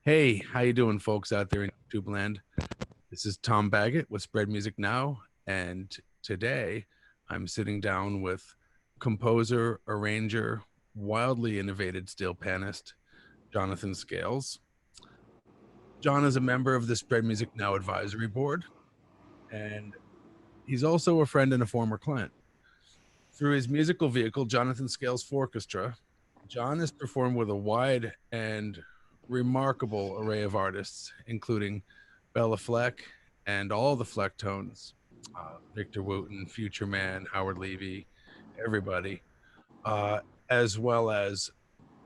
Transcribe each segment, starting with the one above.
Hey, how you doing, folks out there in YouTube land? This is Tom Baggett with Spread Music Now, and today I'm sitting down with composer, arranger, wildly innovative steel panist, Jonathan Scales. John is a member of the Spread Music Now advisory board, and he's also a friend and a former client. Through his musical vehicle, Jonathan Scales Orchestra, John has performed with a wide and remarkable array of artists, including Bella Fleck and all the Flecktones, Victor Wooten, Future Man, Howard Levy, everybody, uh, as well as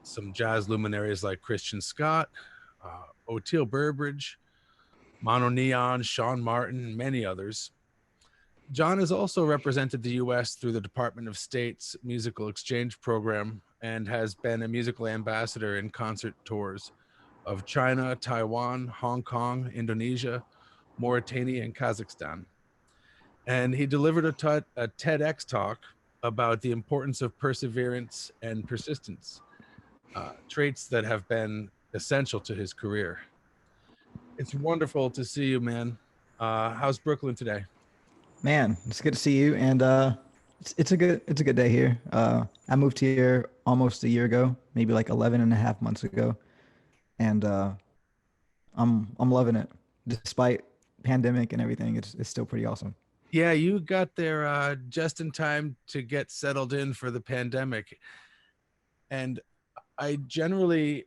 some jazz luminaries like Christian Scott, Oteil Burbridge, Mono Neon, Sean Martin, many others. John has also represented the U.S. through the Department of State's musical exchange program and has been a musical ambassador in concert tours of China, Taiwan, Hong Kong, Indonesia, Mauritania, and Kazakhstan. And he delivered a TEDx talk about the importance of perseverance and persistence, traits that have been essential to his career. It's wonderful to see you, man. How's Brooklyn today? Man, it's good to see you, and it's a good day here. I moved here almost a year ago, maybe like 11 and a half months ago, and I'm loving it. Despite pandemic and everything, it's still pretty awesome. Yeah, you got there just in time to get settled in for the pandemic. And I generally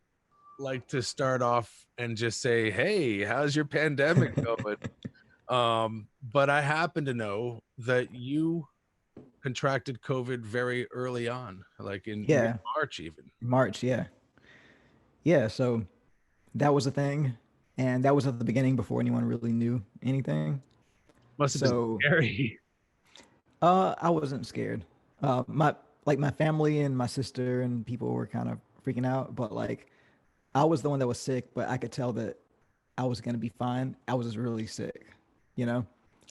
like to start off and just say, "Hey, how's your pandemic going?" But I happen to know that you contracted COVID very early on, like in Yeah, mid-March even. March, yeah, yeah. So that was a thing, and that was at the beginning before anyone really knew anything. Must have been So, scary. I wasn't scared. My family and my sister and people were kind of freaking out, but like I was the one that was sick, but I could tell that I was gonna be fine. I was just really sick, you know.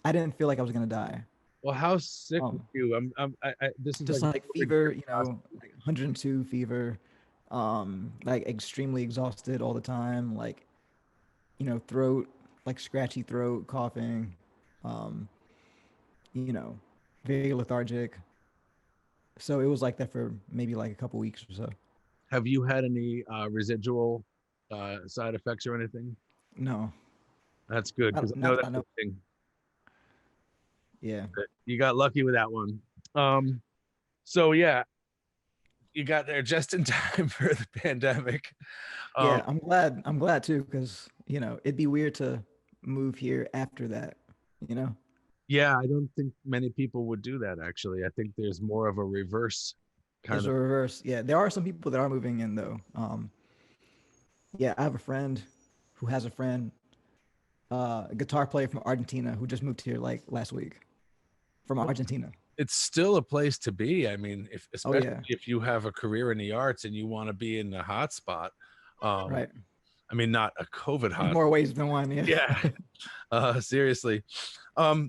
I didn't feel like I was gonna die. Well, how sick were Um, you? This is just like like really fever, curiosity. like 102 fever, like extremely exhausted all the time, like throat, like scratchy throat, coughing, um, you know, very lethargic. So it was like that for maybe like a couple weeks or so. Have you had any residual side effects or anything? No, That's good because I know not that I that's the know. thing. Yeah, You got lucky with that one. Um, so yeah, you got there just in time for the pandemic. Um, yeah. I'm glad too, because it'd be weird to move here after that. You know, yeah, I don't think many people would do that actually. I think there's more of a reverse kind there's of. a reverse. Yeah, there are some people that are moving in though. Yeah, I have a friend who has a friend, a guitar player from Argentina who just moved here like last week from Well, Argentina. it's still a place to be. I mean, if Oh especially yeah, if you have a career in the arts and you want to be in the hot spot. Um, right. I mean, not a COVID In hot. more ways than one. Yeah. Yeah, seriously.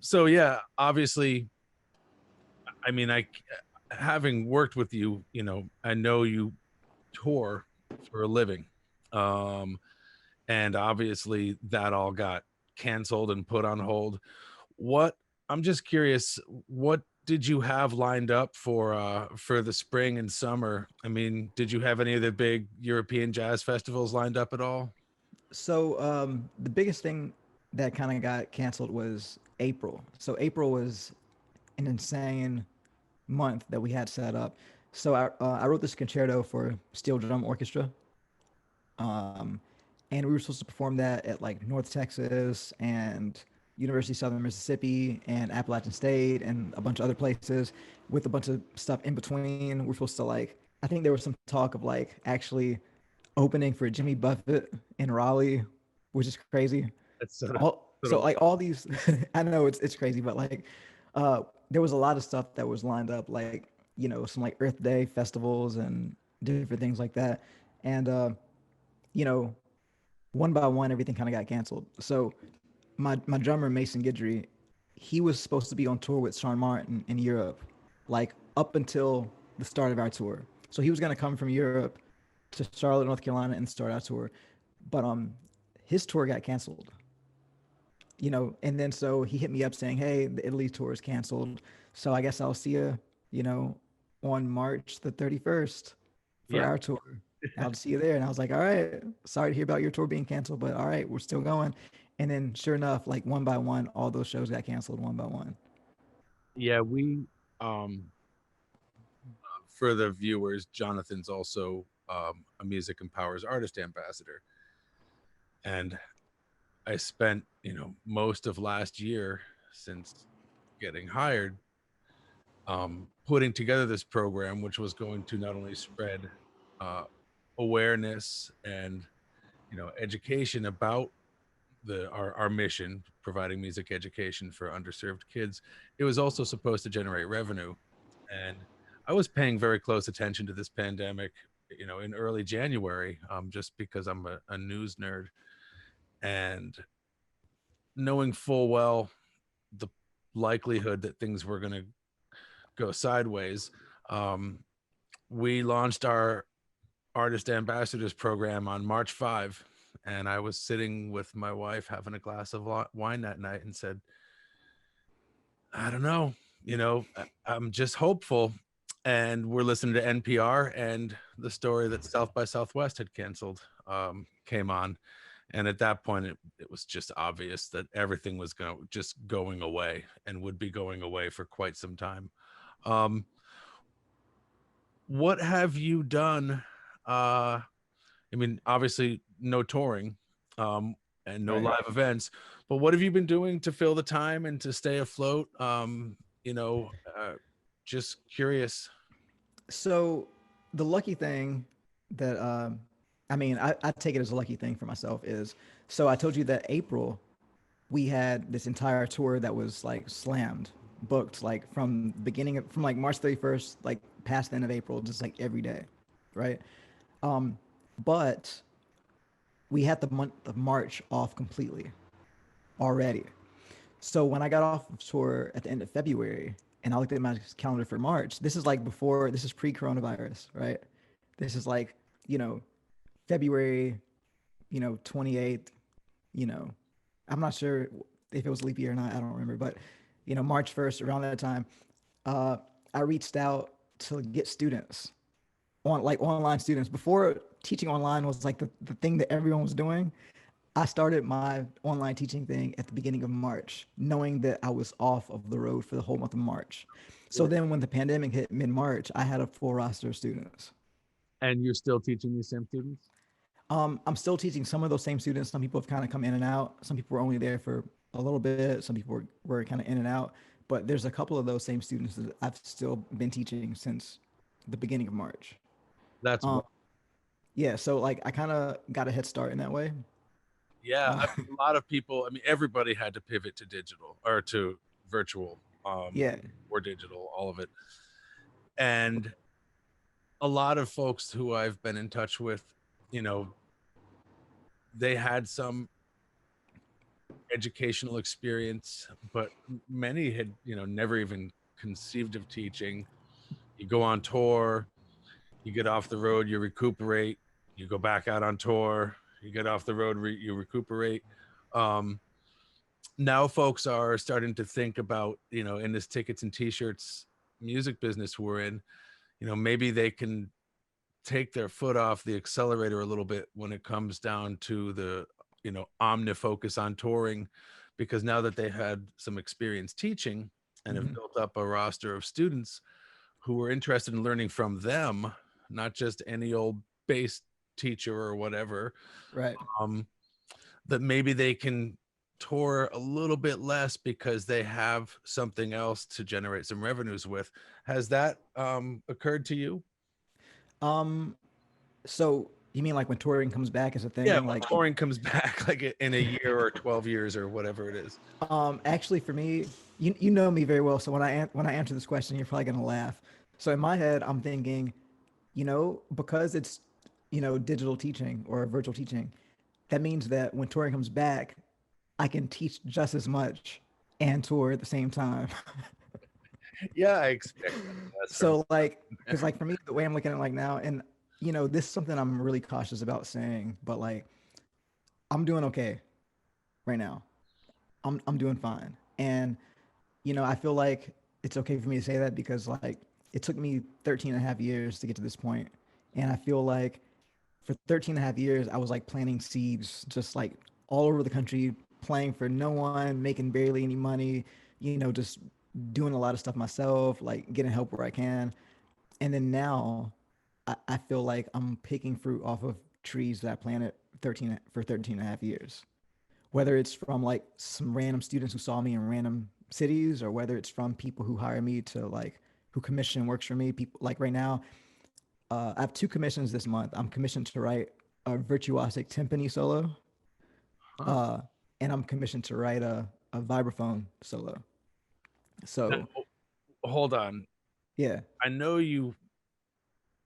So yeah, obviously, I mean, having worked with you, I know you tour for a living. Um, and obviously that all got canceled and put on hold. What I'm just curious, what did you have lined up for the spring and summer? I mean, did you have any of the big European jazz festivals lined up at all? So the biggest thing that kind of got canceled was April. So April was an insane month that we had set up. So I wrote this concerto for steel drum orchestra, um, and we were supposed to perform that at like North Texas and University of Southern Mississippi and Appalachian State and a bunch of other places with a bunch of stuff in between. We're supposed to like, I think there was some talk of like actually opening for Jimmy Buffett in Raleigh, which is crazy. That's sort of, So like all these, I know it's crazy, but like, there was a lot of stuff that was lined up, like some like Earth Day festivals and different things like that, and you know, one by one, everything kind of got canceled. So my drummer Mason Guidry, he was supposed to be on tour with Sean Martin in Europe, like up until the start of our tour. So he was gonna come from Europe to Charlotte, North Carolina, and start our tour. but his tour got canceled. And then so he hit me up saying, "Hey, the Italy tour is canceled, so I guess I'll see you, you know, on March the 31st for Yeah. our tour. I'll see you there." And I was like, "All right, sorry to hear about your tour being canceled, but all right, we're still going." And then sure enough, like one by one, all those shows got canceled one by one. Yeah, we um for the viewers, Jonathan's also a Music Empowers artist ambassador. And I spent, most of last year since getting hired putting together this program, which was going to not only spread uh, awareness and education about our mission, providing music education for underserved kids. It was also supposed to generate revenue, and I was paying very close attention to this pandemic, in early January, just because I'm a news nerd, and knowing full well the likelihood that things were going to go sideways. Um, we launched our artist ambassadors program on March 5, and I was sitting with my wife having a glass of wine that night and said, I don't know, I'm just hopeful. And we're listening to NPR, and the story that South by Southwest had canceled came on. And at that point, it was just obvious that everything was going away and would be going away for quite some time. Um, what have you done? I mean, obviously, no touring um, and no Right. live events, but what have you been doing to fill the time and to stay afloat? You know, uh, just curious. So the lucky thing that I mean, I take it as a lucky thing for myself is so I told you that April we had this entire tour that was like slammed, booked like from beginning of, from like March 31st, like past the end of April, just like every day, right? But we had the month of March off completely already. So when I got off of tour at the end of February and I looked at my calendar for March, this is like before, this is pre-coronavirus, right? This is like, you know, February, 28th, you know, I'm not sure if it was leap year or not. I don't remember, but March 1st, around that time, uh, I reached out to get students on like online students before teaching online was like the thing that everyone was doing. I started my online teaching thing at the beginning of March, knowing that I was off of the road for the whole month of March. So then when the pandemic hit mid March, I had a full roster of students. And you're still teaching these same students? I'm still teaching some of those same students. Some people have kind of come in and out. Some people were only there for a little bit. Some people were kind of in and out. But there's a couple of those same students that I've still been teaching since the beginning of March. That's Um, yeah, so like I kind of got a head start in that way. Yeah. Uh, I mean, a lot of people. I mean, everybody had to pivot to digital or to virtual, yeah. or digital, all of it, and a lot of folks who I've been in touch with, you know, they had some educational experience, but many had, never even conceived of teaching. You go on tour, you get off the road, you recuperate, you go back out on tour, you get off the road, you recuperate. Um, Now folks are starting to think about, in this tickets and t-shirts music business we're in, maybe they can take their foot off the accelerator a little bit when it comes down to the omnifocus on touring, because now that they had some experience teaching and have Hmm. built up a roster of students who are interested in learning from them, not just any old bass teacher or whatever, Right. um, that maybe they can tour a little bit less because they have something else to generate some revenues with. Has that occurred to you? Um, so you mean like when touring comes back as a Yeah, thing? when Like, touring comes back, like in a year or 12 years or whatever it is. actually, for me, you know me very well. So when I answer this question, you're probably gonna laugh. So in my head, I'm thinking, because it's digital teaching or virtual teaching, that means that when touring comes back, I can teach just as much and tour at the same time. Yeah, I expect that. That's from So like, because like for me, the way I'm looking at it like now, and this is something I'm really cautious about saying, but like I'm doing okay right now. I'm doing fine. And I feel like it's okay for me to say that because like it took me 13 and a half years to get to this point. And I feel like for 13 and a half years, I was like planting seeds just like all over the country, playing for no one, making barely any money, just doing a lot of stuff myself, like getting help where I can. And then now I feel like I'm picking fruit off of trees that I planted 13 and a half years. Whether it's from like some random students who saw me in random cities, or whether it's from people who hire me to like who commission works for me. People like right now, I have two commissions this month. I'm commissioned to write a virtuosic timpani solo, Huh? uh, and I'm commissioned to write a vibraphone solo. Now, So hold on. yeah, I know you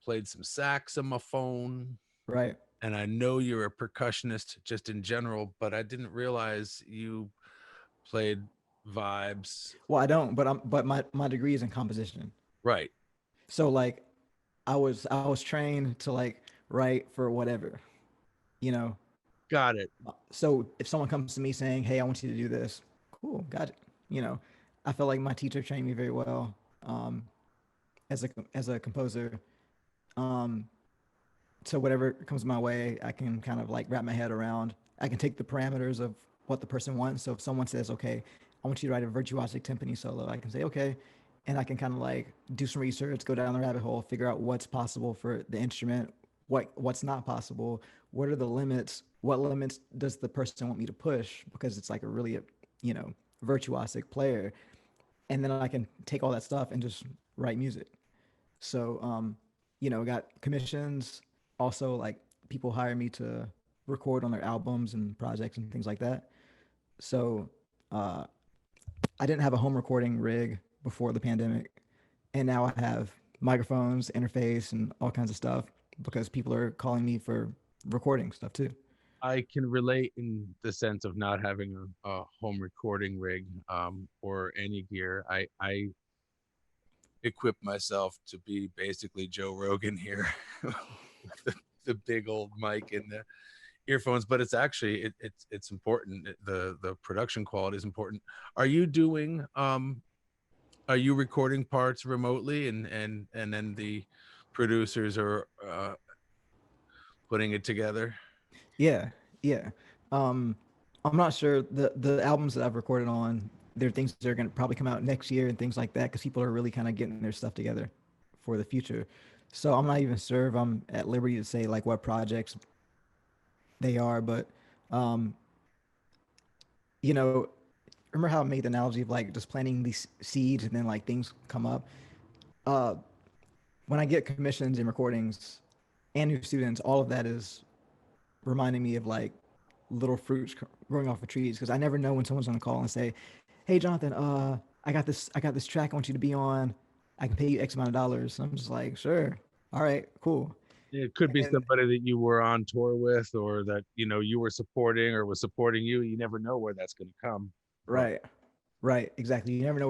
played some saxophone, right. and I know you're a percussionist just in general, but I didn't realize you played vibes. Well, I don't, but my degree is in composition. Right. So like I was trained to like write for whatever, you know. Got it. So if someone comes to me saying, "Hey, I want you to do this," cool, got it. You know, I feel like my teacher trained me very well um, as a composer. Um, so whatever comes my way, I can kind of like wrap my head around. I can take the parameters of what the person wants. So if someone says, "Okay, I want you to write a virtuosic timpani solo," I can say, "Okay," and I can kind of like do some research, go down the rabbit hole, figure out what's possible for the instrument, what's not possible, what are the limits, what limits does the person want me to push because it's like a really, you know, virtuosic player, and then I can take all that stuff and just write music. So, got commissions. Also, like people hire me to record on their albums and projects and things like that. So, uh, I didn't have a home recording rig before the pandemic, and now I have microphones, interface, and all kinds of stuff because people are calling me for recording stuff too. I can relate in the sense of not having a home recording rig or any gear. I equip myself to be basically Joe Rogan here with the big old mic and the earphones, but it's actually it's important. The production quality is important. Are you doing are you recording parts remotely and then the producers are putting it together? Yeah, yeah. Um, I'm not sure the albums that I've recorded on. There are things that are going to probably come out next year and things like that because people are really kind of getting their stuff together for the future. So I'm not even sure if I'm at liberty to say like what projects they are, but um, you know, remember how I made the analogy of like just planting these seeds and then like things come up. Uh, when I get commissions and recordings and new students, all of that is reminding me of like little fruits growing off of trees because I never know when someone's gonna call and say, "Hey, Jonathan, I got this track I want you to be on. I can pay you X amount of dollars." I'm just like, "Sure, all right, cool." It could be And somebody that you were on tour with or that you were supporting or was supporting you. You never know where that's going to come from. right, right, exactly. You never know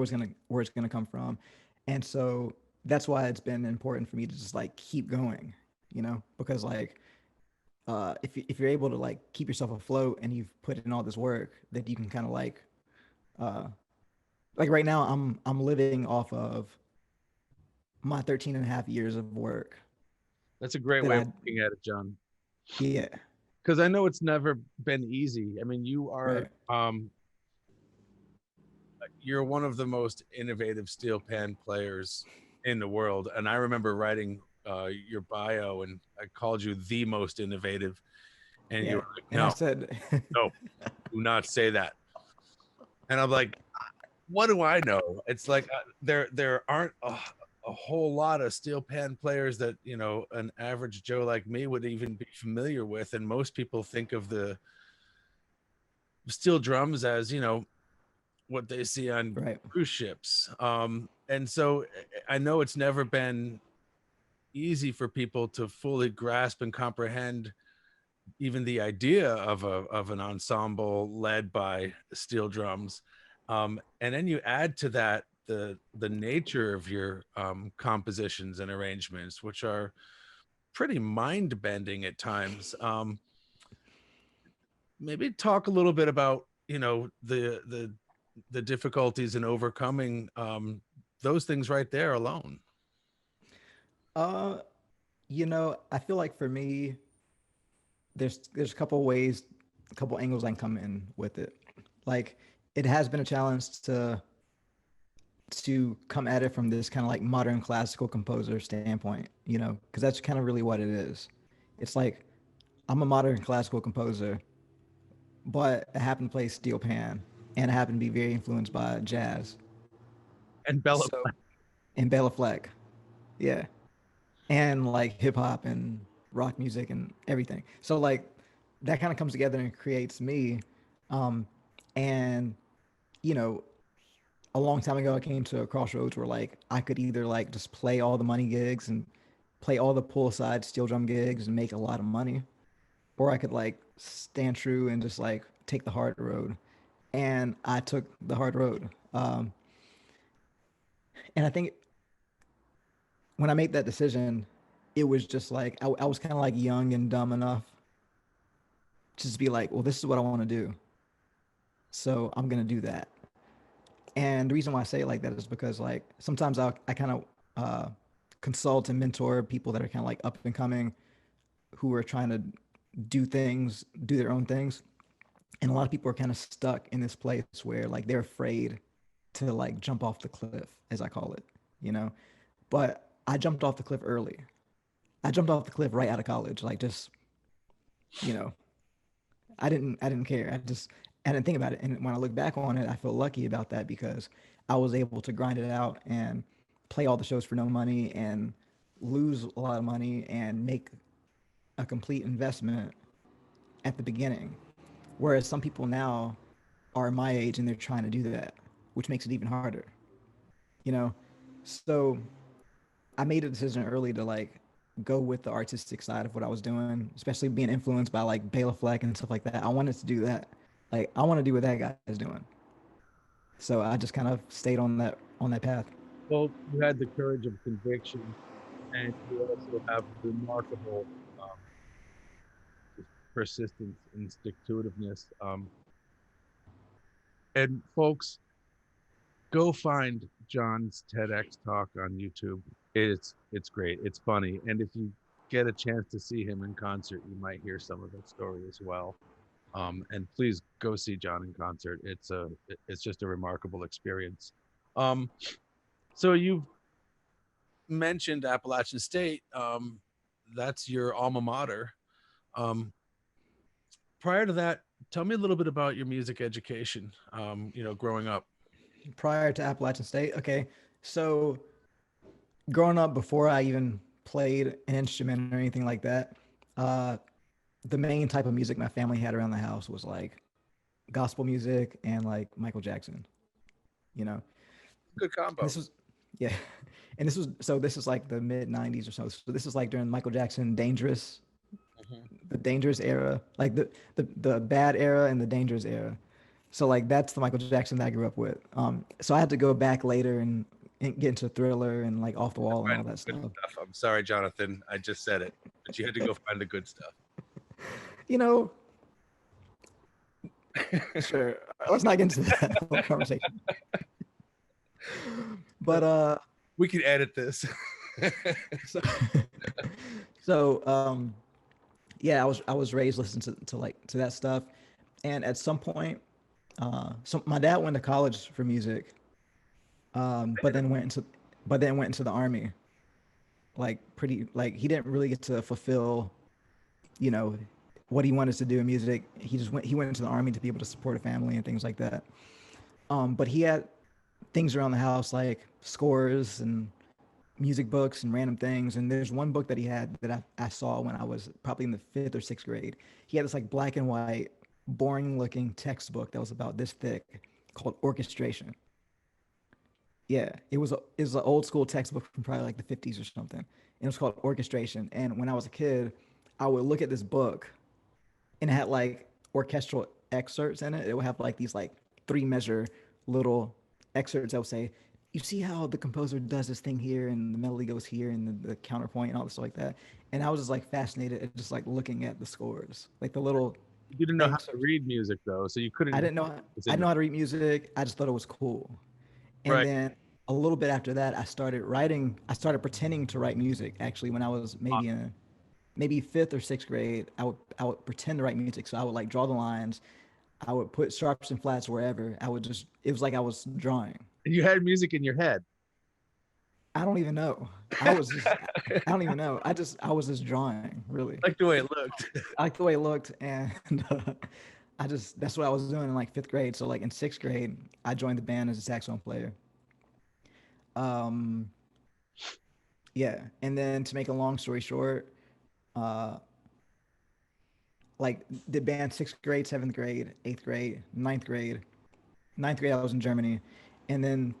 where it's gonna come from, and so that's why it's been important for me to just like keep going, because like if you're able to like keep yourself afloat and you've put in all this work, then you can kind of uh, like right now I'm living off of my 13 and a half years of work That's a great that way of I looking at it, John. yeah, Because I know it's never been easy. I mean, right, you're one of the most innovative steel pan players in the world, and I remember writing your bio, and I called you the most innovative, and you were yeah. like, And I "No, said no, do not say that." And I'm like, "What do I know?" It's like there aren't a whole lot of steel pan players that an average Joe like me would even be familiar with, and most people think of the steel drums as what they see on right, cruise ships. And so I know it's never been easy for people to fully grasp and comprehend even the idea of an ensemble led by steel drums. And then you add to that the nature of your compositions and arrangements, which are pretty mind bending at times. maybe talk a little bit about, you know, the difficulties in overcoming those things right there alone. Uh, I feel like for me, there's a couple ways, a couple angles I can come in with it. Like it has been a challenge to come at it from this kind of like modern classical composer standpoint, because that's kind of really what it is. It's like I'm a modern classical composer, but I happen to play steel pan and I happen to be very influenced by jazz. And Bella, So, and Bela Fleck, yeah, and like hip hop and rock music and everything. So like that kind of comes together and creates me. Um, and you know, a long time ago, I came to a crossroads where like I could either like just play all the money gigs and play all the poolside steel drum gigs and make a lot of money, or I could like stand true and just like take the hard road. And I took the hard road. And I think when I made that decision, it was just like I was kind of like young and dumb enough to just be like, well, this is what I want to do, so I'm gonna do that. And the reason why I say it like that is because like sometimes I kind of consult and mentor people that are kind of like up and coming who are trying to do their own things. And a lot of people are kind of stuck in this place where like they're afraid to like jump off the cliff, as I call it, you know. But I jumped off the cliff early. I jumped off the cliff right out of college, like just you know, I didn't care. I didn't think about it. And when I look back on it, I feel lucky about that because I was able to grind it out and play all the shows for no money and lose a lot of money and make a complete investment at the beginning. Whereas some people now are my age and they're trying to do that, which makes it even harder. You know? So I made a decision early to like go with the artistic side of what I was doing, especially being influenced by like Bela Fleck and stuff like that. I wanted to do that. Like I want to do what that guy's doing. So I just kind of stayed on that path. well, you had the courage of conviction, and you also have remarkable um, just persistence and stick to itiveness. And folks, go find John's TEDx talk on YouTube. It's great. It's funny, and if you get a chance to see him in concert, you might hear some of that story as well. And please go see John in concert. It's just a remarkable experience. Um, so you've mentioned Appalachian State. That's your alma mater. Um, Prior to that, tell me a little bit about your music education. You know, growing up. Prior to Appalachian State, okay. So growing up, before I even played an instrument or anything like that, uh, the main type of music my family had around the house was like gospel music and like Michael Jackson. You know, Good and combo. this was yeah, and this is like the mid '90s or so. So this is like during Michael Jackson Dangerous, Mhm. the Dangerous era, like the bad era and the Dangerous era. So like that's the Michael Jackson that I grew up with. So I had to go back later and get into Thriller and like Off the Wall and Find all that the good stuff. stuff. I'm sorry, Jonathan. I just said it, but you had to go find the good stuff. You know, sure. Let's not get into that whole conversation. But We can edit this. so so yeah, I was raised listening to like to that stuff, and at some point, so my dad went to college for music, but then went into the army. Like pretty like he didn't really get to fulfill, you know, what he wanted to do in music. He went into the army to be able to support a family and things like that. But he had things around the house like scores and music books and random things. And there's one book that he had that I saw when I was probably in the fifth or sixth grade. He had this like black and white, boring looking textbook that was about this thick called Orchestration. Yeah, it was an old school textbook from probably like the 50s or something. And it was called Orchestration. And when I was a kid, I would look at this book and it had like orchestral excerpts in it. It would have like these like three measure little excerpts that would say, you see how the composer does this thing here and the melody goes here and the counterpoint and all this stuff like that. And I was just like fascinated at just like looking at the scores, like the little You didn't know how Thanks. to read music though, so you I couldn't. didn't know. I didn't know how to read music. I just thought it was cool. And Right. then a little bit after that, I started writing. I started pretending to write music. Actually, when I was maybe fifth or sixth grade, I would pretend to write music. So I would like draw the lines. I would put sharps and flats wherever. I would just. It was like I was drawing. And you had music in your head. I don't even know. I was just. I don't even know. I was just drawing. Really. Like the way it looked. I like the way it looked, and I just that's what I was doing in like fifth grade. So like in sixth grade, I joined the band as a saxophone player. Um, yeah, and then to make a long story short, uh, like did band sixth grade, seventh grade, eighth grade, ninth grade. Ninth grade, I was in Germany, and then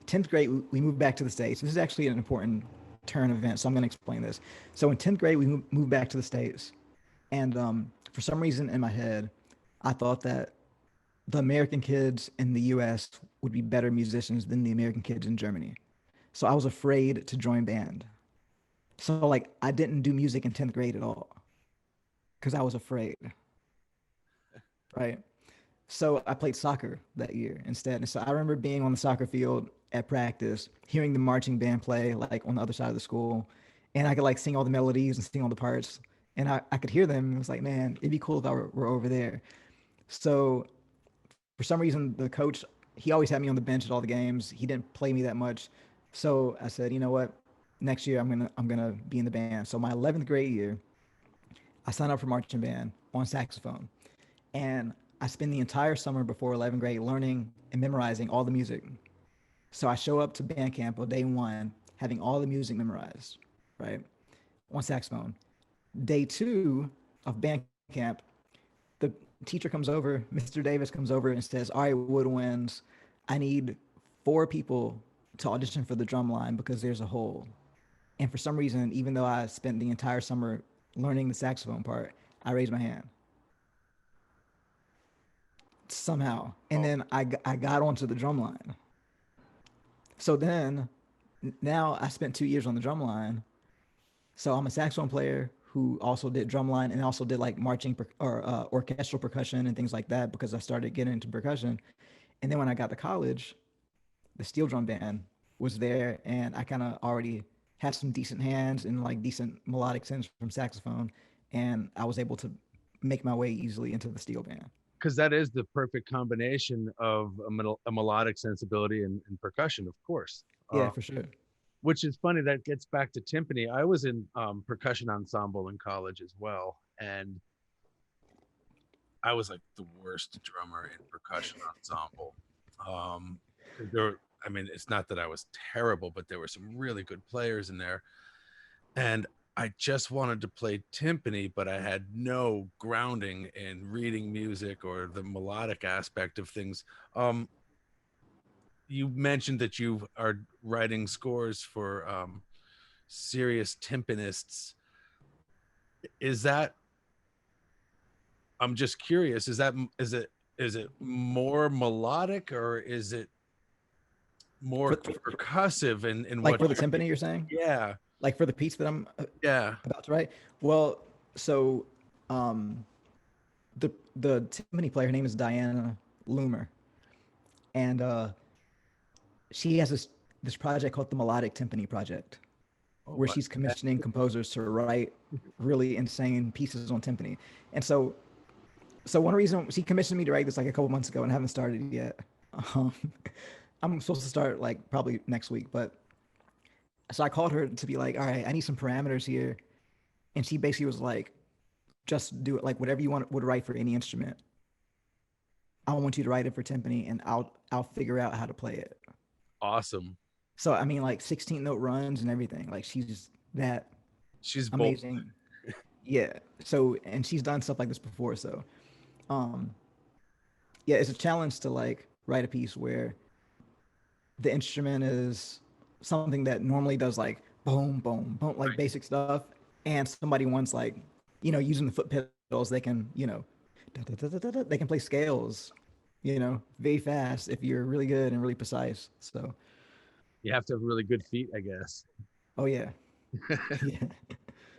10th grade we moved back to the states. This is actually an important turn of events, so I'm going to explain this. So in 10th grade, we moved back to the states, and for some reason in my head, I thought that the American kids in the U.S. would be better musicians than the American kids in Germany. So I was afraid to join band. So like I didn't do music in 10th grade at all because I was afraid, right? So I played soccer that year instead. And so I remember being on the soccer field at practice, hearing the marching band play like on the other side of the school, and I could like sing all the melodies and sing all the parts, and I could hear them. It was like, man, it'd be cool if I were over there. So for some reason, the coach, he always had me on the bench at all the games. He didn't play me that much. So I said, you know what? Next year I'm gonna be in the band. So my 11th grade year, I signed up for marching band on saxophone, and I spend the entire summer before 11th grade learning and memorizing all the music. So I show up to band camp on day one, having all the music memorized, right, on saxophone. Day two of band camp, the teacher comes over, Mr. Davis comes over and says, "All right, woodwinds, I need 4 people to audition for the drum line because there's a hole." And for some reason, even though I spent the entire summer learning the saxophone part, I raised my hand somehow. And Oh, then I got onto the drum line. So then now I spent 2 years on the drum line. So I'm a saxophone player who also did drumline and also did like marching or orchestral percussion and things like that because I started getting into percussion. And then when I got to college, the steel drum band was there, and I kind of already had some decent hands and like decent melodic sense from saxophone, and I was able to make my way easily into the steel band. because that is the perfect combination of a melodic sensibility and percussion, of course. Yeah, for sure. Which is funny. That gets back to timpani. I was in percussion ensemble in college as well, and I was like the worst drummer in percussion ensemble. Because there, I mean, it's not that I was terrible, but there were some really good players in there, and I just wanted to play timpani, but I had no grounding in reading music or the melodic aspect of things. You mentioned that you are writing scores for serious timpanists. Is that, I'm just curious, is it more melodic or is it more For percussive in like what for the timpani, you're saying? yeah, Like for the piece that I'm yeah. about to write? Well, so um, the timpani player, her name is Diana Loomer, and she has this project called the Melodic Timpani Project, Oh, where she's commissioning composers to write really insane pieces on timpani. And so one reason she commissioned me to write this like a couple months ago and I haven't started yet. Um, I'm supposed to start like probably next week, but so I called her to be like, all right, I need some parameters here, and she basically was like, just do it like whatever you want would write for any instrument. I want you to write it for timpani, and I'll figure out how to play it. awesome. So I mean, like 16 note runs and everything. Like she's that She's bold. amazing. Yeah. So and she's done stuff like this before. So um yeah, it's a challenge to like write a piece where the instrument is something that normally does like boom, boom, boom, like basic stuff, and somebody wants like, using the foot pedals, they can, they can play scales, very fast if you're really good and really precise. So, You have to have really good feet, I guess. oh yeah, yeah,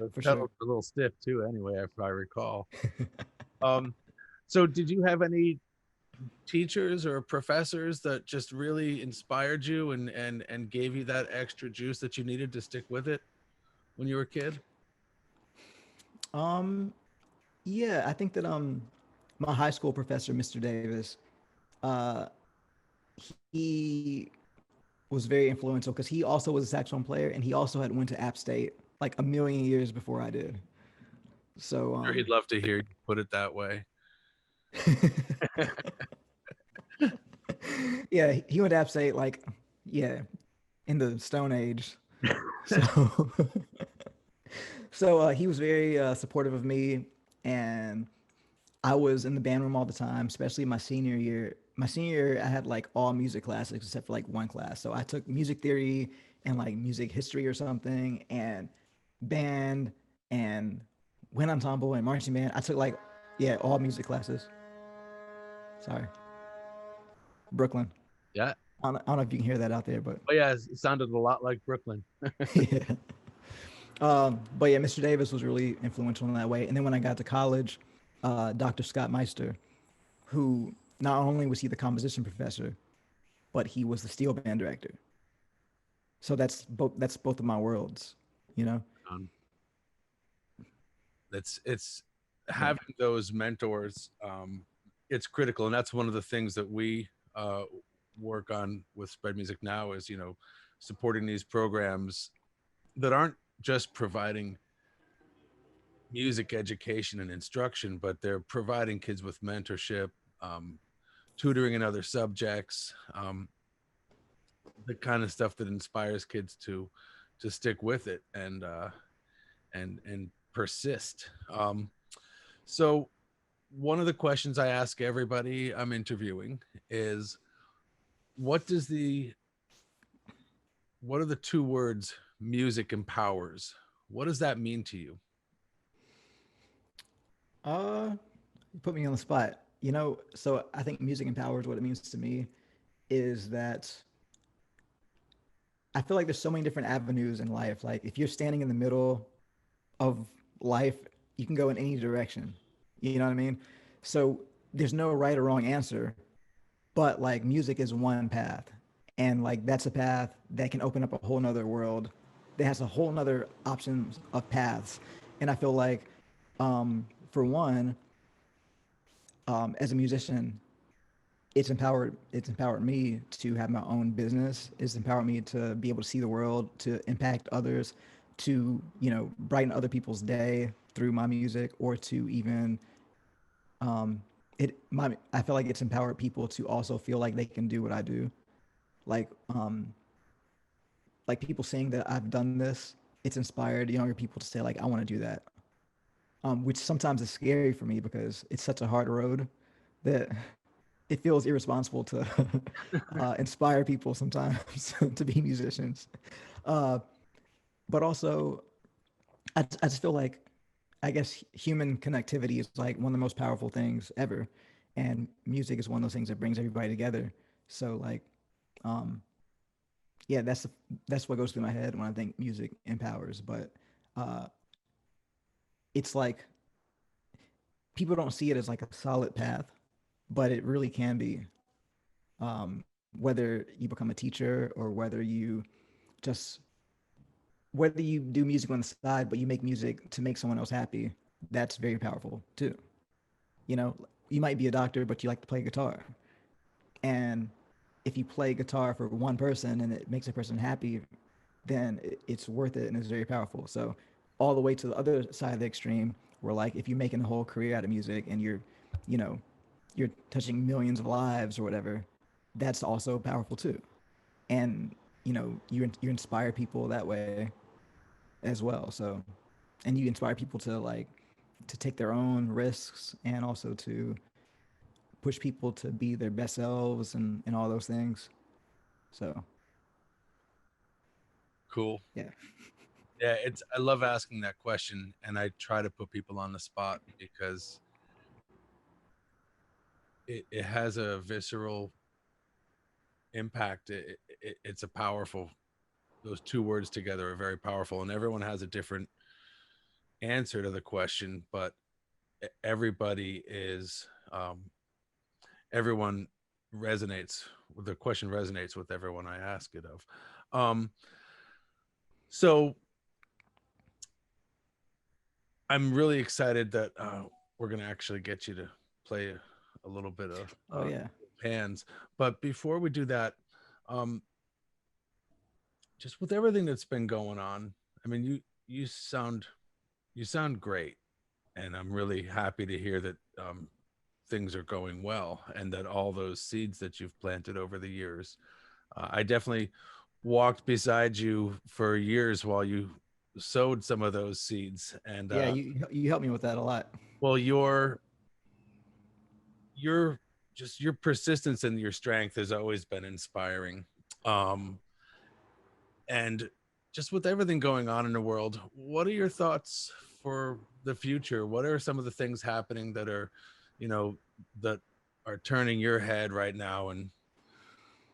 The for pedals sure. are a little stiff too, anyway, if I recall. Um, So did you have any teachers or professors that just really inspired you and gave you that extra juice that you needed to stick with it when you were a kid? Um, yeah, I think that my high school professor, Mr. Davis, uh, he was very influential because he also was a saxophone player and he also had went to App State like a million years before I did. So Sure, he'd love to hear you put it that way. yeah, he went to App State like yeah in the Stone Age. So he was very supportive of me, and I was in the band room all the time, especially my senior year. My senior year, I had like all music classes except for like one class. So I took music theory and like music history or something, and band and wind ensemble and marching band. I took like yeah all music classes. Sorry, Brooklyn. Yeah. I don't know if you can hear that out there, but Oh yeah, it sounded a lot like Brooklyn. yeah. But yeah, Mr. Davis was really influential in that way. And then when I got to college, Dr. Scott Meister, who not only was he the composition professor, but he was the steel band director. So that's both of my worlds, you know. Um, it's Yeah. having those mentors. It's critical, and that's one of the things that we work on with Spread Music Now is supporting these programs that aren't just providing music education and instruction, but they're providing kids with mentorship, um, tutoring in other subjects, the kind of stuff that inspires kids to stick with it and persist. So one of the questions I ask everybody I'm interviewing is what does the what are the two words music empowers? What does that mean to you? You put me on the spot. You know, so I think music empowers. What it means to me is that I feel like there's so many different avenues in life. Like if you're standing in the middle of life, you can go in any direction. You know what I mean? So there's no right or wrong answer, but like music is one path. And like that's a path that can open up a whole nother world that has a whole nother options of paths. And I feel like for one, as a musician, it's empowered me to have my own business. It's empowered me to be able to see the world, to impact others, to brighten other people's day through my music, or to even I feel like it's empowered people to also feel like they can do what I do. Like like people saying that I've done this, it's inspired younger people to say like I want to do that. Which sometimes is scary for me because it's such a hard road that it feels irresponsible to inspire people sometimes to be musicians. Uh, but also, I just feel like, I guess human connectivity is like one of the most powerful things ever. And music is one of those things that brings everybody together. So like, um, yeah, that's what goes through my head when I think music empowers. But uh, it's like people don't see it as like a solid path, but it really can be. Whether you become a teacher or just whether you do music on the side, but you make music to make someone else happy, that's very powerful too. You know, you might be a doctor, but you like to play guitar. And if you play guitar for one person and it makes a person happy, then it's worth it and it's very powerful. So, all the way to the other side of the extreme, where like if you're making a whole career out of music and you know, you're touching millions of lives or whatever, that's also powerful too. And you inspire people that way as well. So, and you inspire people to like to take their own risks and also to push people to be their best selves and all those things. So, Cool. yeah. Yeah, it's I love asking that question and I try to put people on the spot because it has a visceral impact. It's a powerful those two words together are very powerful and everyone has a different answer to the question, but everybody is um, everyone resonates. The question resonates with everyone I ask it of. Um, so I'm really excited that we're gonna actually get you to play a little bit of Oh yeah. hands. But before we do that, um, just with everything that's been going on, I mean, you sound you sound great, and I'm really happy to hear that things are going well, and that all those seeds that you've planted over the years. I definitely walked beside you for years while you sowed some of those seeds, and Yeah, you helped me with that a lot. well, your just your persistence and your strength has always been inspiring. Um, and just with everything going on in the world, what are your thoughts for the future? What are some of the things happening that are, you know, that are turning your head right now? And,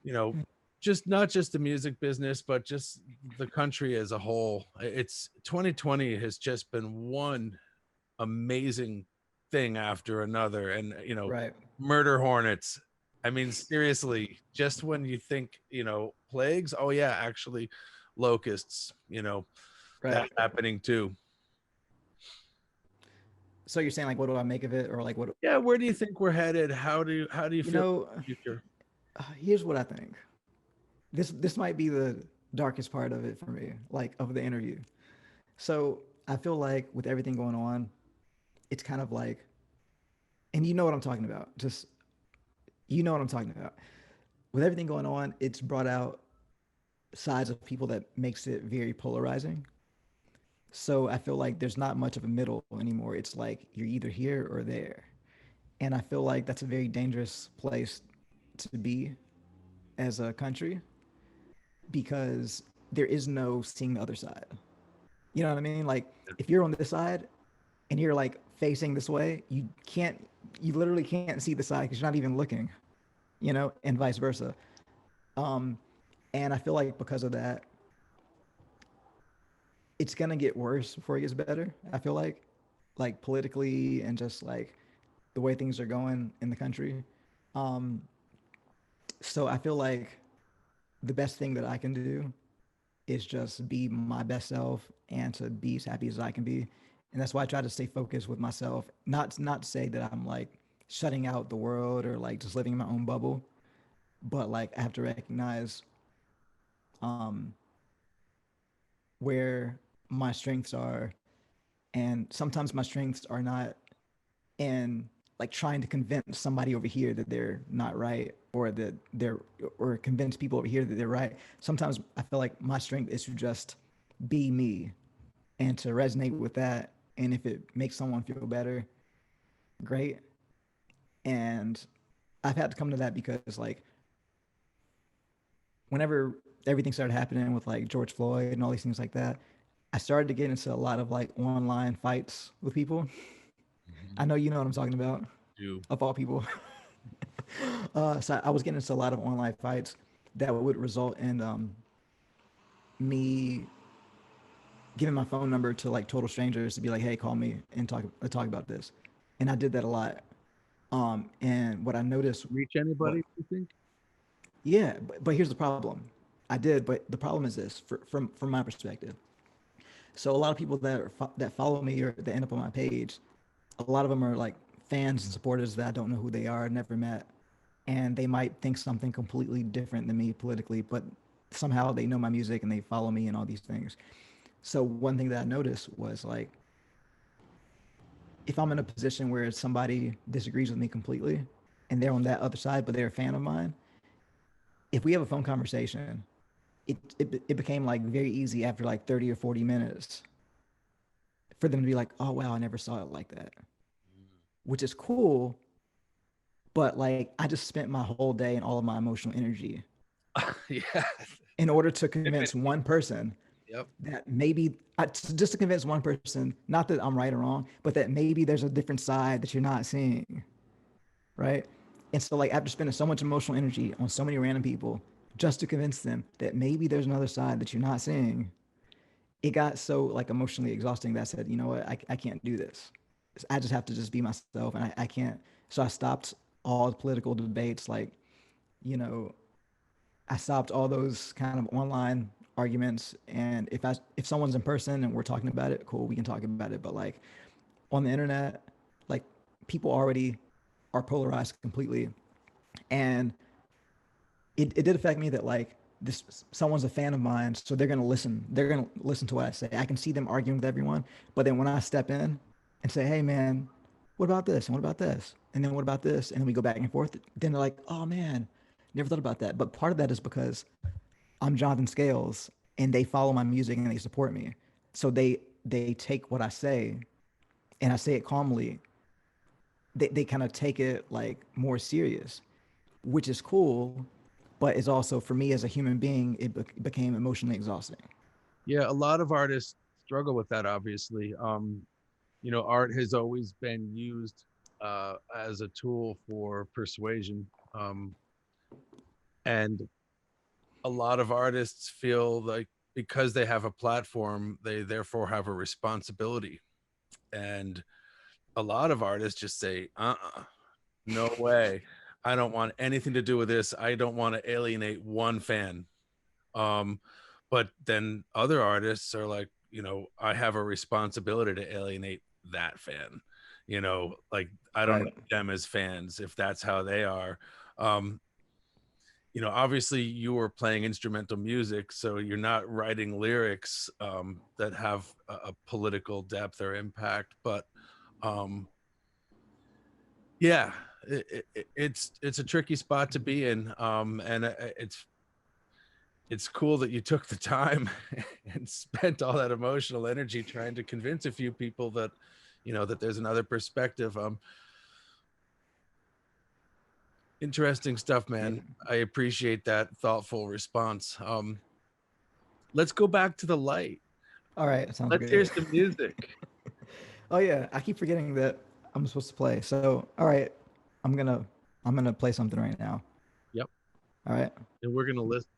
you know, just not just the music business, but just the country as a whole. It's 2020 has just been one amazing thing after another. And, Right. murder hornets. I mean, seriously, just when you think, plagues, oh yeah, actually locusts, Right. that happening too. So you're saying like, what do I make of it, or like what? Yeah, where do you think we're headed? How do you You feel know, about the future? here's what I think. This might be the darkest part of it for me, like of the interview. So I feel like with everything going on, it's kind of like, and you know what I'm talking about. Just you know what I'm talking about. With everything going on, it's brought out sides of people that makes it very polarizing. So I feel like there's not much of a middle anymore. It's like you're either here or there. And I feel like that's a very dangerous place to be as a country because there is no seeing the other side. You know what I mean? Like if you're on this side and you're like facing this way, you literally can't see the side because you're not even looking, and vice versa. Um, and I feel like because of that, it's gonna get worse before it gets better. I feel like politically and just like the way things are going in the country. Um, so I feel like the best thing that I can do is just be my best self and to be as happy as I can be. And that's why I try to stay focused with myself. Not to say that I'm like shutting out the world or like just living in my own bubble, but like I have to recognize um, where my strengths are, and sometimes my strengths are not in like trying to convince somebody over here that they're not right, or that they're or convince people over here that they're right. Sometimes I feel like my strength is to just be me and to resonate with that. And if it makes someone feel better, great. And I've had to come to that because like whenever everything started happening with like George Floyd and all these things like that, I started to get into a lot of like online fights with people. I Mhm. know you know what I'm talking about, Do of all people. So I was getting into a lot of online fights that would result in me giving my phone number to like total strangers to be like, "Hey, call me and talk about this," and I did that a lot. And what I noticed, reach what anybody, do you think? yeah, but here's the problem. I did, but the problem is this, from my perspective. So a lot of people that follow me or that end up on my page, a lot of them are like fans and supporters that I don't know who they are, never met, and they might think something completely different than me politically, but somehow they know my music and they follow me and all these things. So one thing that I noticed was like if I'm in a position where somebody disagrees with me completely and they're on that other side, but they're a fan of mine, if we have a phone conversation, it became like very easy after like 30 or 40 minutes for them to be like, oh, wow, I never saw it like that, which is cool. But like, I just spent my whole day and all of my emotional energy Yeah. in order to convince Admittedly. one person Yep. that maybe just to convince one person, not that I'm right or wrong, but that maybe there's a different side that you're not seeing, right? And so, like, after spending so much emotional energy on so many random people just to convince them that maybe there's another side that you're not seeing, it got so like emotionally exhausting that I said, you know what, I can't do this. I just have to just be myself, and I can't So I stopped all political debates, like, you know, I stopped all those kind of online arguments. And if someone's in person and we're talking about it, cool, we can talk about it. But like on the internet, like people already are polarized completely. And it did affect me that like this someone's a fan of mine, so they're gonna listen to what I say. I can see them arguing with everyone, but then when I step in and say, hey man, what about this and what about this and then what about this, and then we go back and forth, then they're like, oh man, never thought about that. But part of that is because I'm Jonathan Scales and they follow my music and they support me, so they take what I say, and I say it calmly. They kind of take it like more serious, which is cool, but it's also for me as a human being, it became emotionally exhausting. Yeah, a lot of artists struggle with that, obviously. Art has always been used as a tool for persuasion. And a lot of artists feel like because they have a platform, they therefore have a responsibility. And a lot of artists just say, no way. I don't want anything to do with this. I don't want to alienate one fan. Um, but then other artists are like, I have a responsibility to alienate that fan. Like I don't Right. know them as fans if that's how they are. Um, Obviously you were playing instrumental music, so you're not writing lyrics that have a political depth or impact. But um, yeah, it's a tricky spot to be in, and it's cool that you took the time and spent all that emotional energy trying to convince a few people that that there's another perspective. Interesting stuff, Yeah. man. I appreciate that thoughtful response. Let's go back to the light. All right. Sounds Let's hear good. some music. Oh yeah, I keep forgetting that I'm supposed to play. So all right, I'm gonna I'm gonna play something right now. Yep. All right. And we're gonna listen.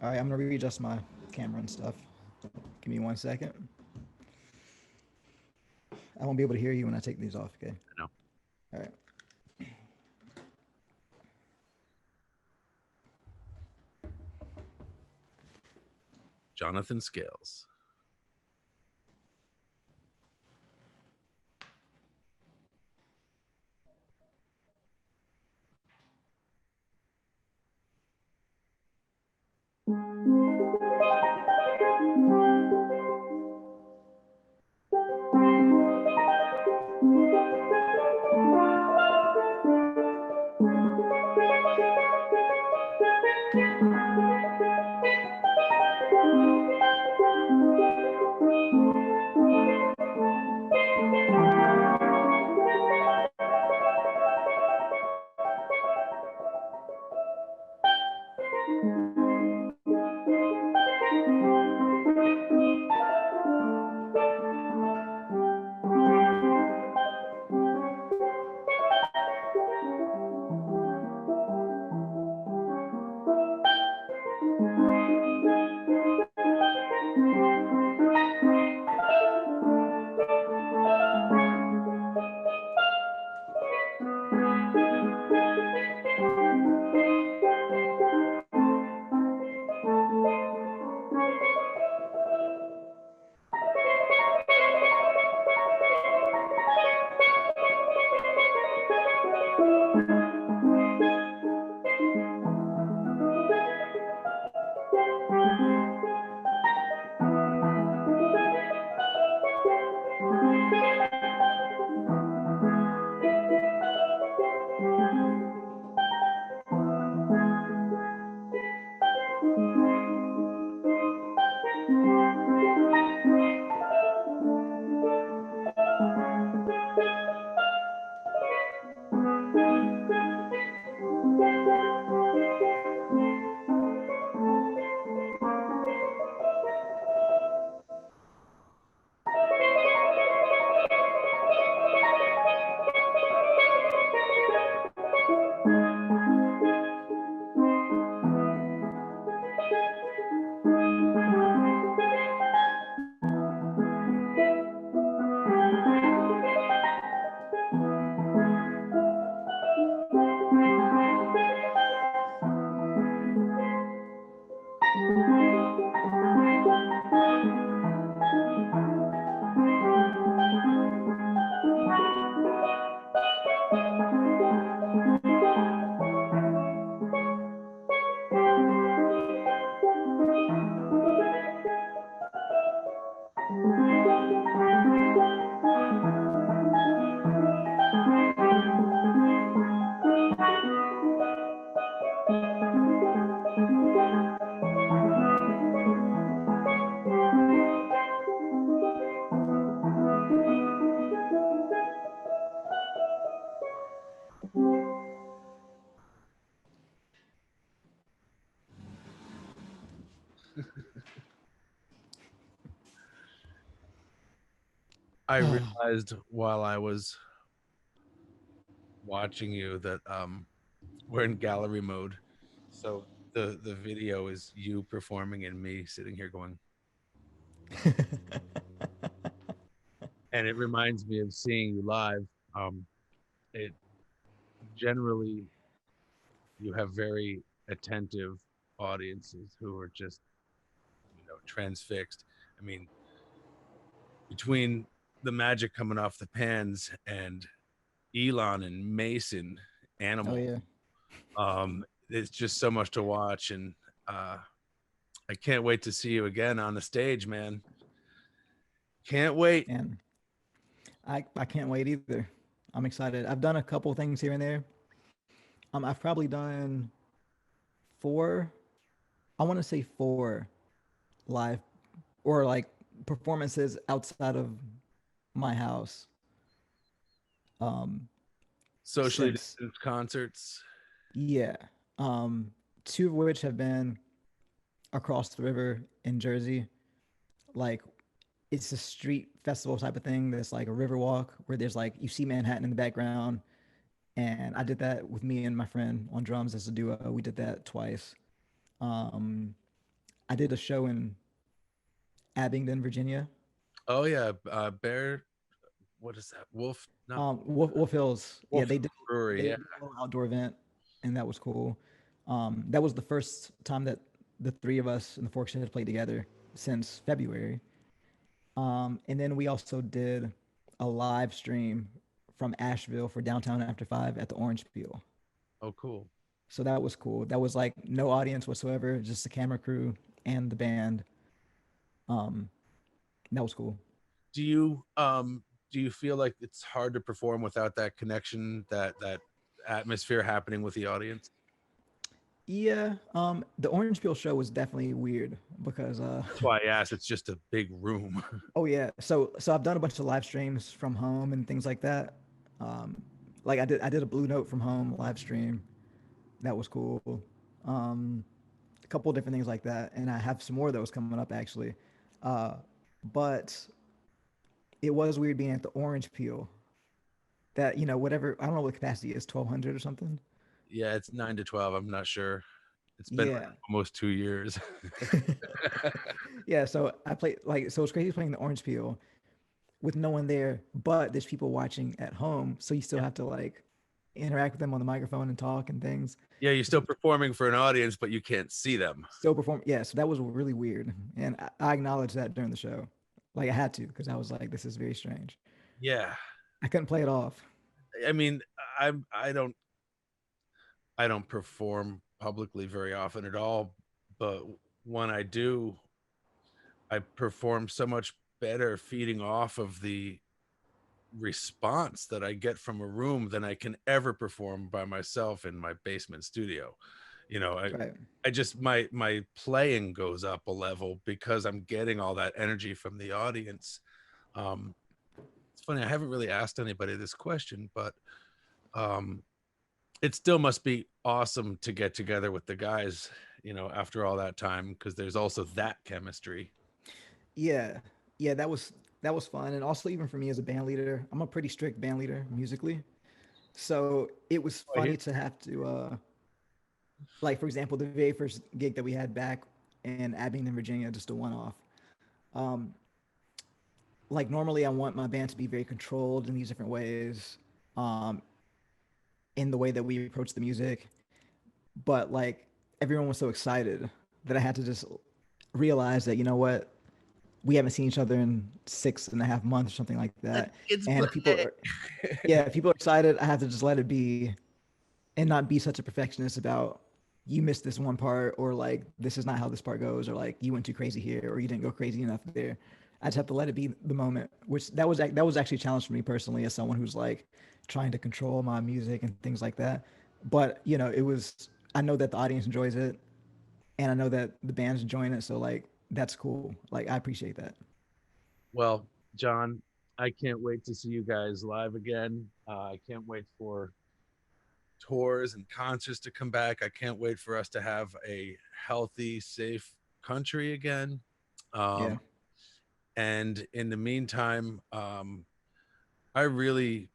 All right. I'm gonna readjust my camera and stuff. Give me 1 second. I won't be able to hear you when I take these off. Okay. Now, All right. Jonathan Scales. I realized while I was watching you that we're in gallery mode. So the video is you performing and me sitting here going, and it reminds me of seeing you live. It generally you have very attentive audiences who are just, transfixed. I mean, between the magic coming off the pans and Elon and Mason Oh Animal, yeah. it's just so much to watch, and I can't wait to see you again on the stage, man. Can't wait. And I can't wait either. I'm excited. I've done a couple things here and there. I've probably done four, I want to say four live or like performances outside of my house. Um, Socially since distanced concerts. yeah, two of which have been across the river in Jersey. Like it's a street festival type of thing. That's like a river walk where there's like you see Manhattan in the background, and I did that with me and my friend on drums as a duo. We did that twice. Um, I did a show in Abingdon, Virginia. Oh yeah, Bear. What is that? Wolf? Not Wolf Hills. Yeah, Wolf Brewery. they Yeah. did a little outdoor event, and that was cool. That was the first time that the three of us in the Forks had played together since February. And then we also did a live stream from Asheville for Downtown After Five at the Orange Peel. Oh, cool. So that was cool. That was like no audience whatsoever, just the camera crew and the band. Um, that was cool. Do you feel like it's hard to perform without that connection, that atmosphere happening with the audience? Yeah, the Orange Peel show was definitely weird because That's why I asked. It's just a big room. oh yeah, so I've done a bunch of live streams from home and things like that. Um, like I did a Blue Note from home live stream. That was cool. Um, a couple of different things like that, and I have some more of those coming up actually. Uh, but it was weird being at the Orange Peel. That whatever I don't know what the capacity is, 1,200 or something. Yeah, it's 9 to 12. I'm not sure. It's been like Yeah. almost 2 years. Yeah, so I played like so it's crazy playing the Orange Peel with no one there, but there's people watching at home, so you still have to like interact with them on the microphone and talk and things. Yeah, you're still performing for an audience, but you can't see them. Still perform. Yeah, so that was really weird, and I acknowledged that during the show. Like I had to because I was like, this is very strange. Yeah. I couldn't play it off. I mean, I'm I don't perform publicly very often at all, but when I do, I perform so much better feeding off of the response that I get from a room than I can ever perform by myself in my basement studio. You know, Right. I just my playing goes up a level because I'm getting all that energy from the audience. Um, it's funny, I haven't really asked anybody this question, but um, it still must be awesome to get together with the guys, after all that time, because there's also that chemistry. Yeah. Yeah, that was fun, and also even for me as a band leader, I'm a pretty strict band leader musically. So it was Oh, funny to have to like for example, the very first gig that we had back in Abingdon, Virginia, just a one-off. Um, like normally, I want my band to be very controlled in these different ways, um, in the way that we approach the music. But like everyone was so excited that I had to just realize that we haven't seen each other in 6.5 months or something like that. It's And if people are, yeah, if people are excited, I have to just let it be and not be such a perfectionist about you missed this one part or like this is not how this part goes or like you went too crazy here or you didn't go crazy enough there. I just have to let it be the moment, which that was actually a challenge for me personally as someone who's like trying to control my music and things like that. But it was I know that the audience enjoys it and I know that the band's enjoying it, so like that's cool. Like I appreciate that. Well, John, I can't wait to see you guys live again. I can't wait for tours and concerts to come back. I can't wait for us to have a healthy, safe country again. Yeah. Um, And in the meantime, I really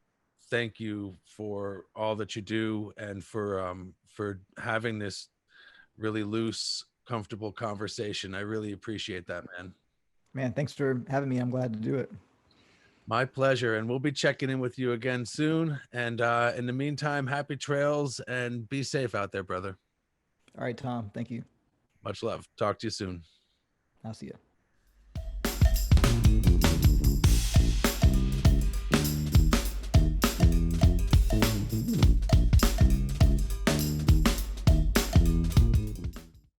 thank you for all that you do and for having this really loose, comfortable conversation. I really appreciate that, man. Man, thanks for having me. I'm glad to do it. My pleasure. And we'll be checking in with you again soon. And in the meantime, happy trails and be safe out there, brother. All right, Tom. Thank you. Much love. Talk to you soon. I'll see you.